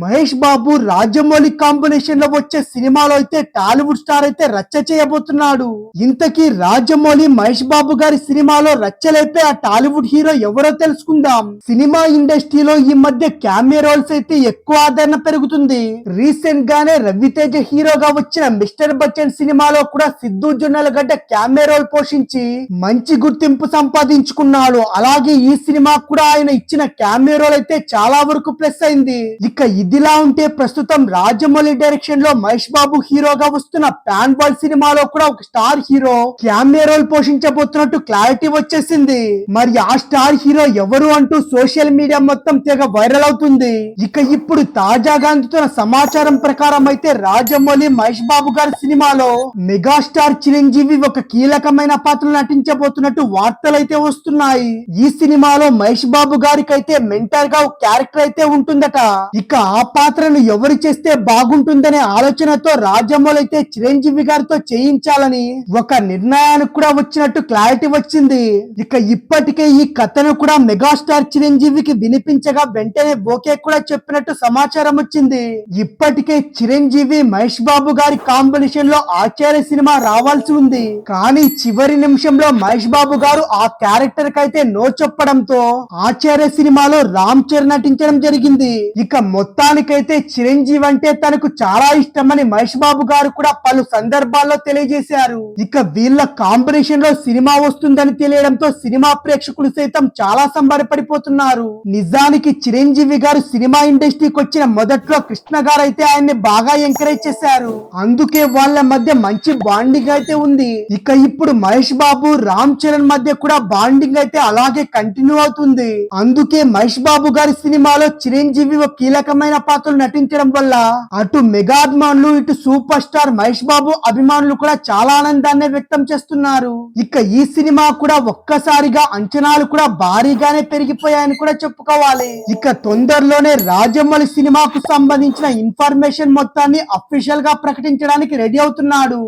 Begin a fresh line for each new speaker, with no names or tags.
Mahesh Babu Rajamouli combination లో వచ్చే సినిమాలో అయితే టాలీవుడ్ స్టార్ అయితే రచ్చ చేయబోతున్నాడు. ఇంతకీ రాజమౌళి మహేష్ బాబు గారి సినిమాలో రచ్చలేపే ఆ టాలీవుడ్ హీరో ఎవరో తెలుసుకుందాం. సినిమా ఇండస్ట్రీలో ఈ మధ్య క్యామియో రోల్స్ అయితే ఎక్కువ ఆదరణ పెరుగుతుంది. రీసెంట్ గానే రవితేజ హీరోగా వచ్చిన మిస్టర్ బచ్చన్ సినిమాలో కూడా సిద్ధు జొన్నలగడ్డ క్యామియో రోల్ పోషించి మంచి గుర్తింపు సంపాదించుకున్నాడు. అలాగే ఈ సినిమా కూడా ఆయన ఇచ్చిన క్యామియో రోల్ అయితే చాలా వరకు ప్లస్ అయింది. ఇక ఇదిలా ఉంటే ప్రస్తుతం రాజమౌళి డైరెక్షన్ లో మహేష్ బాబు హీరోగా వస్తున్న ప్యాన్ బాల్ సినిమాలో కూడా ఒక స్టార్ హీరో క్యామియో రోల్ పోషించబోతున్నట్టు క్లారిటీ వచ్చేసింది. మరి ఆ స్టార్ హీరో ఎవరు అంటూ సోషల్ మీడియా మొత్తం తెగ వైరల్ అవుతుంది. ఇక ఇప్పుడు తాజాగా అందుతున్న సమాచారం ప్రకారం అయితే రాజమౌళి మహేష్ బాబు గారి సినిమాలో మెగాస్టార్ చిరంజీవి ఒక కీలకమైన పాత్రలు నటించబోతున్నట్టు వార్తలు అయితే వస్తున్నాయి. ఈ సినిమాలో మహేష్ బాబు గారికి అయితే మెంటర్ గా ఒక క్యారెక్టర్ అయితే ఉంటుందట. ఇక ఆ పాత్రను ఎవరు చేస్తే బాగుంటుందనే ఆలోచనతో రాజమౌళి అయితే చిరంజీవి గారితో చేయించాలని ఒక నిర్ణయానికి కూడా వచ్చినట్టు క్లారిటీ వచ్చింది. ఇక ఇప్పటికే ఈ కథను కూడా మెగాస్టార్ చిరంజీవికి వినిపించగా వెంటనే ఓకే కూడా చెప్పినట్టు సమాచారం వచ్చింది. ఇప్పటికే చిరంజీవి మహేష్ బాబు గారి కాంబినేషన్ లో ఆచార్య సినిమా రావాల్సి ఉంది. కానీ చివరి నిమిషంలో మహేష్ బాబు గారు ఆ క్యారెక్టర్ కి అయితే నో చెప్పడంతో ఆచార్య సినిమాలో రామ్ చరణ్ నటించడం జరిగింది. ఇక మొత్తానికైతే చిరంజీవి అంటే తనకు చాలా ఇష్టమని మహేష్ బాబు గారు కూడా పలు సందర్భాల్లో తెలియజేశారు. ఇక వీళ్ళ కాంబినేషన్ లో సినిమా వస్తుందని తెలియడంతో సినిమా ప్రేక్షకులు సైతం చాలా సంబరపడిపోతున్నారు. నిజానికి చిరంజీవి గారు సినిమా ఇండస్ట్రీకి వచ్చిన మొదట్లో కృష్ణ గారు అయితే ఆయన్ని బాగా ఎంకరేజ్ చేశారు. అందుకే వాళ్ళ మధ్య మంచి బాండింగ్ అయితే ఉంది. ఇక ఇప్పుడు మహేష్ బాబు రామ్ చరణ్ మధ్య కూడా బాండింగ్ అయితే అలాగే కంటిన్యూ అవుతుంది. అందుకే మహేష్ బాబు గారి సినిమాలో చిరంజీవి ఒక కీలకమైన పాత్రలు నటించడం వల్ల అటు మెగా అభిమానులు ఇటు సూపర్ స్టార్ మహేష్ బాబు అభిమానులు కూడా చాలా ఆనందాన్ని వ్యక్తం చేస్తున్నారు. ఇక ఈ సినిమా కూడా ఒక్కసారిగా అంచనాలు కూడా భారీగానే పెరిగిపోయాయని కూడా చెప్పుకోవాలి. ఇక తొందరలోనే రాజమౌళి సినిమాకు సంబంధించిన ఇన్ఫర్మేషన్ మొత్తాన్ని అఫీషియల్ గా ప్రకటించడానికి రెడీ అవుతున్నాడు.